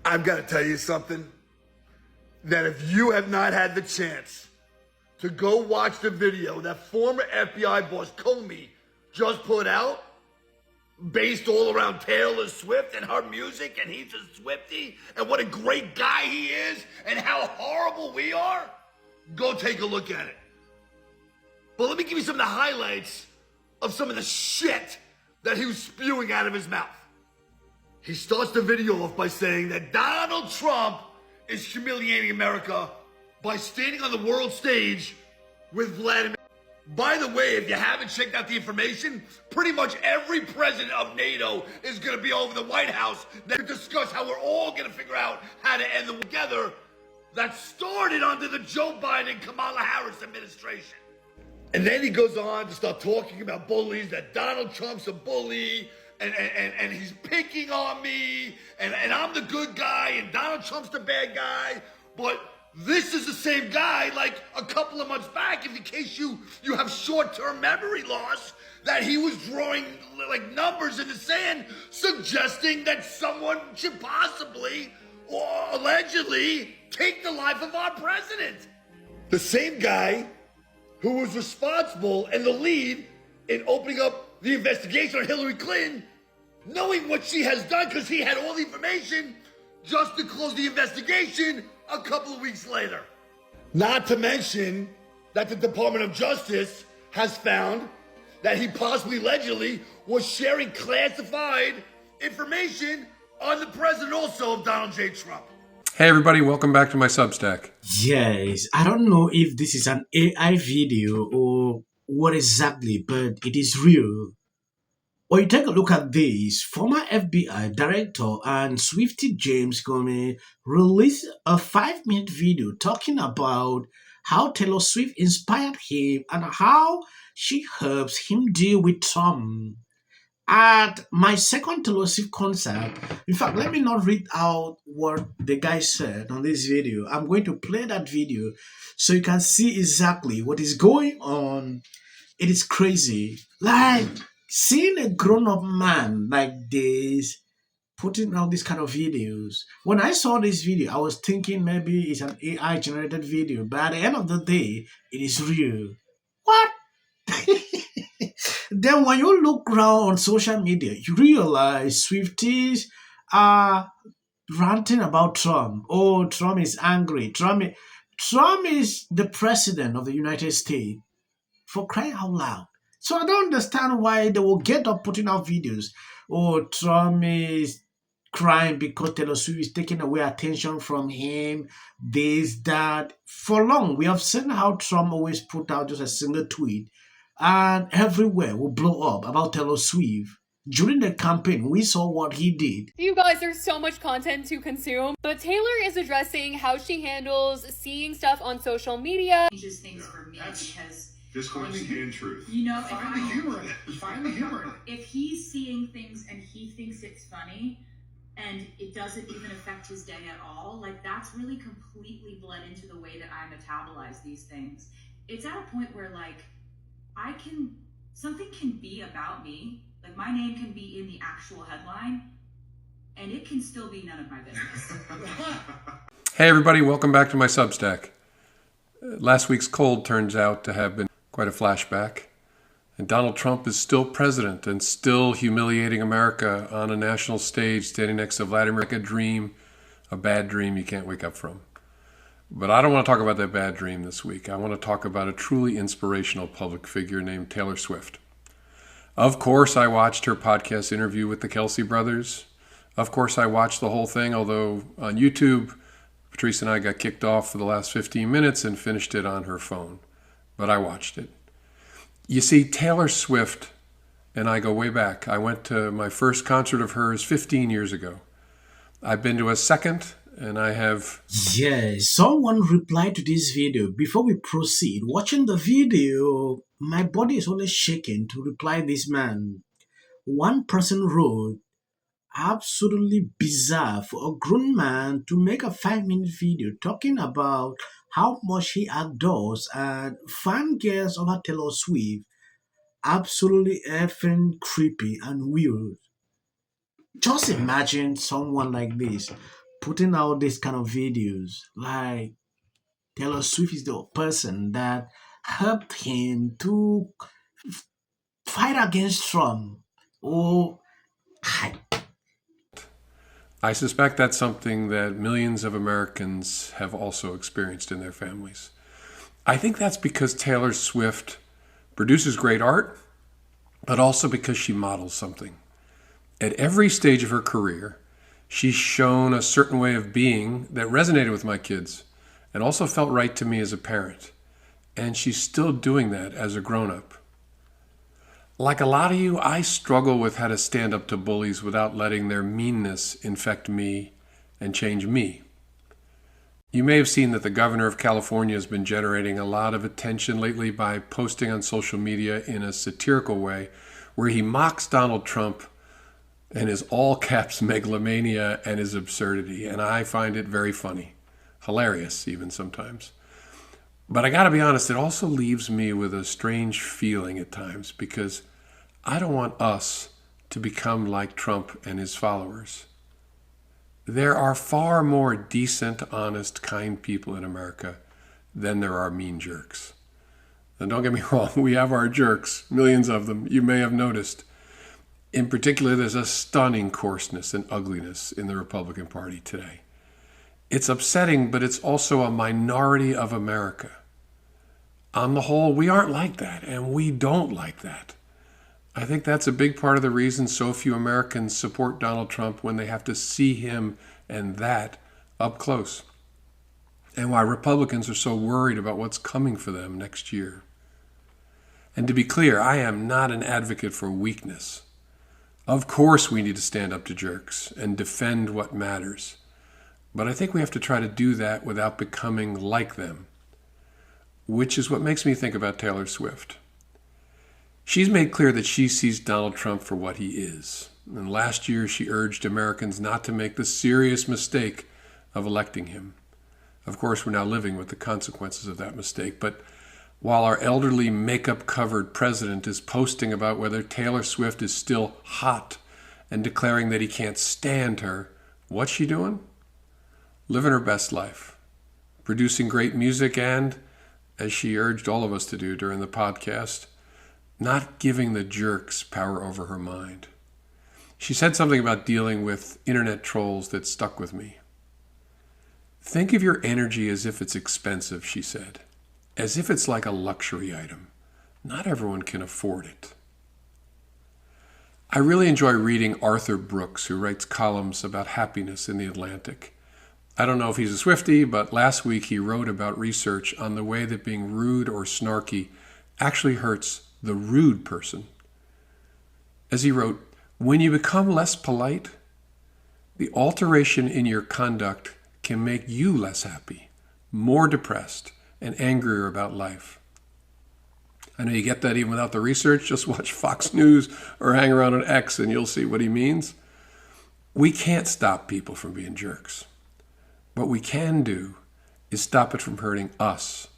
I've got to tell you something, that if you have not had the chance to go watch the video that former FBI boss Comey just put out, based all around Taylor Swift and her music, and he's a Swiftie, and what a great guy he is, and how horrible we are, go take a look at it. But let me give you some of the highlights of some of the shit that he was spewing out of his mouth. He starts the video off by saying that Donald Trump is humiliating America by standing on the world stage with Vladimir. By the way, if you haven't checked out the information, pretty much every president of NATO is going to be over the White House to discuss how we're all going to figure out how to end the war together. That started under the Joe Biden-Kamala Harris administration. And then he goes on to start talking about bullies, that Donald Trump's a bully, and he's picking on me, and I'm the good guy, and Donald Trump's the bad guy. But this is the same guy, like a couple of months back, if in case you have short-term memory loss, that he was drawing like numbers in the sand, suggesting that someone should possibly or allegedly take the life of our president. The same guy who was responsible and the lead in opening up the investigation on Hillary Clinton, knowing what she has done because he had all the information, just to close the investigation a couple of weeks later. Not to mention that the Department of Justice has found that he possibly allegedly was sharing classified information on the president also of Donald J. Trump. Hey everybody, welcome back to my Substack. Yes, I don't know if this is an AI video or what exactly, but it is real. When you take a look at this, former FBI director and Swiftie James Comey released a 5-minute video talking about how Taylor Swift inspired him and how she helps him deal with Trump. At my second Taylor Swift concert, in fact, let me not read out what the guy said on this video. I'm going to play that video so you can see exactly what is going on. It is crazy. Like, seeing a grown-up man like this putting out this kind of videos. When I saw this video, I was thinking maybe it's an AI-generated video, but at the end of the day, it is real. What? Then when you look around on social media, you realize Swifties are ranting about Trump. Oh, Trump is angry. Trump is the president of the United States. For crying out loud. So I don't understand why they will get up putting out videos. Oh, Trump is crying because Taylor Swift is taking away attention from him. This, that. For long, we have seen how Trump always put out just a single tweet. And everywhere will blow up about Taylor Swift. During the campaign, we saw what he did. You guys, there's so much content to consume, but Taylor is addressing how she handles seeing stuff on social media. Changes things for me because dishonesty and truth. you know, Find the humor in it. Find the humor in it. if he's seeing things and he thinks it's funny and it doesn't even affect his day at all, like that's really completely bled into the way that I metabolize these things. It's at a point where like something can be about me, like my name can be in the actual headline and it can still be none of my business. Hey everybody, welcome back to my Substack. Last week's cold turns out to have been quite a flashback. And Donald Trump is still president and still humiliating America on a national stage, standing next to Vladimir. Like a dream, a bad dream you can't wake up from. But I don't want to talk about that bad dream this week. I want to talk about a truly inspirational public figure named Taylor Swift. Of course, I watched her podcast interview with the Kelce brothers. Of course, I watched the whole thing, although on YouTube, Patrice and I got kicked off for the last 15 minutes and finished it on her phone. But I watched it. You see, Taylor Swift and I go way back. I went to my first concert of hers 15 years ago. I've been to a second, and I have... Yes, someone replied to this video. Before we proceed, watching the video, my body is only shaking to reply this man. One person wrote, absolutely bizarre for a grown man to make a 5-minute video talking about how much he adores and fangirls over Taylor Swift. Absolutely effing creepy and weird. Just imagine someone like this putting out this kind of videos. Like Taylor Swift is the person that helped him to fight against Trump. Oh, I suspect that's something that millions of Americans have also experienced in their families. I think that's because Taylor Swift produces great art, but also because she models something. At every stage of her career, she's shown a certain way of being that resonated with my kids and also felt right to me as a parent. And she's still doing that as a grown-up. Like a lot of you, I struggle with how to stand up to bullies without letting their meanness infect me and change me. You may have seen that the governor of California has been generating a lot of attention lately by posting on social media in a satirical way where he mocks Donald Trump and his all-caps megalomania and his absurdity. And I find it very funny, hilarious even sometimes. But I gotta be honest, it also leaves me with a strange feeling at times because I don't want us to become like Trump and his followers. There are far more decent, honest, kind people in America than there are mean jerks. And don't get me wrong, we have our jerks, millions of them, you may have noticed. In particular, there's a stunning coarseness and ugliness in the Republican Party today. It's upsetting, but it's also a minority of America. On the whole, we aren't like that, and we don't like that. I think that's a big part of the reason so few Americans support Donald Trump when they have to see him and that up close, and why Republicans are so worried about what's coming for them next year. And to be clear, I am not an advocate for weakness. Of course we need to stand up to jerks and defend what matters. But I think we have to try to do that without becoming like them, which is what makes me think about Taylor Swift. She's made clear that she sees Donald Trump for what he is. And last year she urged Americans not to make the serious mistake of electing him. Of course, we're now living with the consequences of that mistake. But while our elderly makeup-covered president is posting about whether Taylor Swift is still hot and declaring that he can't stand her, what's she doing? Living her best life, producing great music and, as she urged all of us to do during the podcast, not giving the jerks power over her mind. She said something about dealing with internet trolls that stuck with me. Think of your energy as if it's expensive, she said, as if it's like a luxury item. Not everyone can afford it. I really enjoy reading Arthur Brooks, who writes columns about happiness in The Atlantic. I don't know if he's a Swiftie, but last week he wrote about research on the way that being rude or snarky actually hurts the rude person. As he wrote, when you become less polite, the alteration in your conduct can make you less happy, more depressed, and angrier about life. I know you get that even without the research. Just watch Fox News or hang around on X and you'll see what he means. We can't stop people from being jerks. What we can do is stop it from hurting us,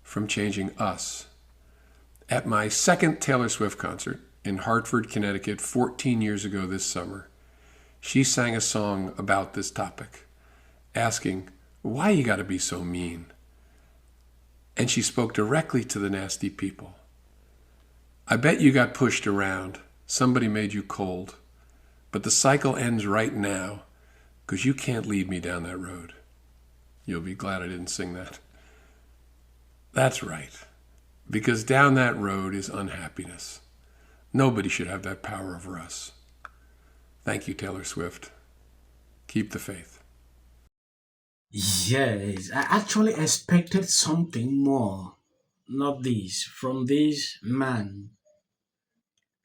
from changing us. At my second Taylor Swift concert in Hartford, Connecticut, 14 years ago this summer, she sang a song about this topic, asking, why you gotta be so mean? And she spoke directly to the nasty people. I bet you got pushed around. Somebody made you cold. But the cycle ends right now, because you can't lead me down that road. You'll be glad I didn't sing that. That's right, because down that road is unhappiness. Nobody should have that power over us. Thank you, Taylor Swift. Keep the faith. yes, I actually expected something more, not this, from this man.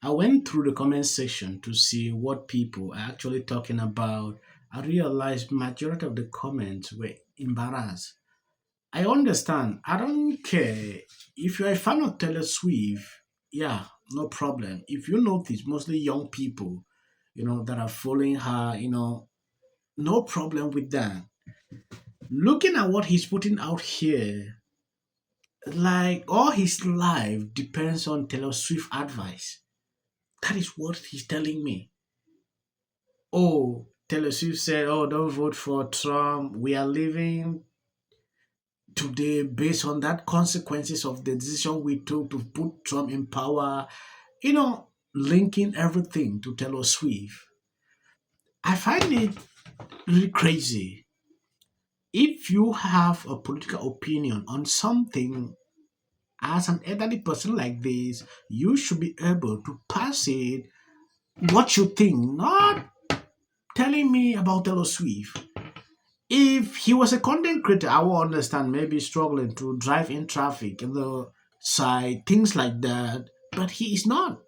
I went through the comment section to see what people are actually talking about. I realized majority of the comments were embarrassed. I understand. I don't care. If you're a fan of Taylor Swift, yeah, no problem. If you notice, mostly young people, that are following her, no problem with that. Looking at what he's putting out here, like all his life depends on Taylor Swift advice. That is what he's telling me. Oh, Taylor Swift said, oh, don't vote for Trump. We are living today based on that consequences of the decision we took to put Trump in power. You know, linking everything to Taylor Swift. I find it really crazy. If you have a political opinion on something, as an elderly person like this, you should be able to pass it what you think, not telling me about Taylor Swift. If he was a content creator, I would understand maybe struggling to drive in traffic in the side, things like that. But he is not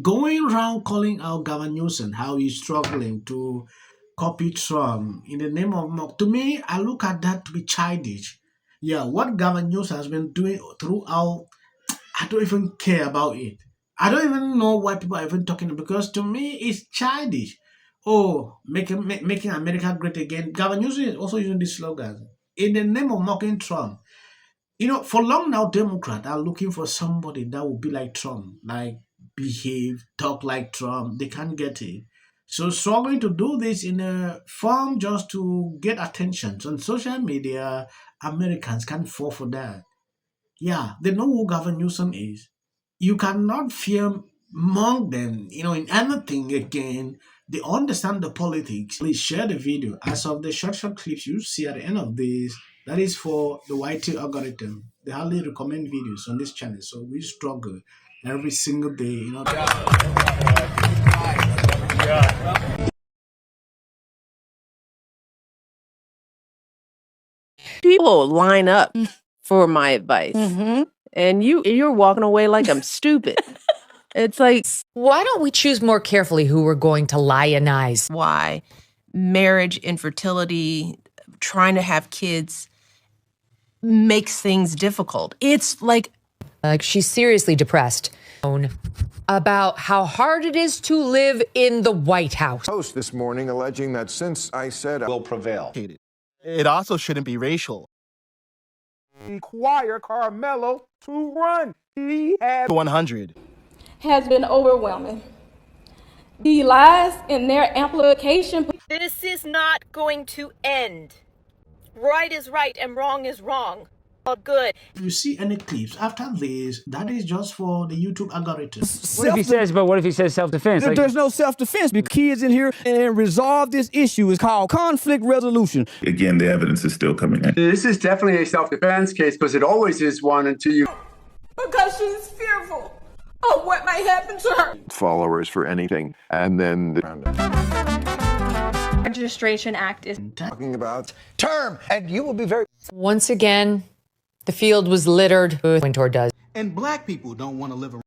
going around calling out Gavin Newsom, how he's struggling to copy Trump in the name of mock. To me, I look at that to be childish. Yeah, what Gavin Newsom has been doing throughout, I don't even care about it. I don't even know why people are even talking, because to me, it's childish. Oh, making America great again. Gavin Newsom is also using this slogan in the name of mocking Trump. You know, for long now, Democrats are looking for somebody that will be like Trump, like behave, talk like Trump. They can't get it. So struggling to do this in a form just to get attention on social media, Americans can't fall for that. Yeah, they know who Gavin Newsom is. You cannot fear among them, you know, in anything again. They understand the politics. Please share the video. As of the short clips you see at the end of this, that is for the YT algorithm. They hardly recommend videos on this channel, so we struggle every single day, you know. People line up for my advice, and you're walking away like I'm stupid. It's like, why don't we choose more carefully who we're going to lionize? why marriage, infertility, trying to have kids makes things difficult. It's like, She's seriously depressed about how hard it is to live in the White House. Post this morning alleging that since I said will prevail. It also shouldn't be racial. Require Carmelo to run. He had 100. Has been overwhelming. The lies in their amplification. This is not going to end. Right is right and wrong is wrong. All good. If you see any clips after this, that is just for the YouTube algorithm. What if he says self-defense? There's no self-defense. Because kids in here and resolve this issue is called conflict resolution. Again, the evidence is still coming in. This is definitely a self-defense case because it always is one until you. Because she's fearful of what might happen to her. Followers for anything. And then Registration Act is talking about Term, and you will be very. Once again, the field was littered with Winter does. And black people don't want to live around.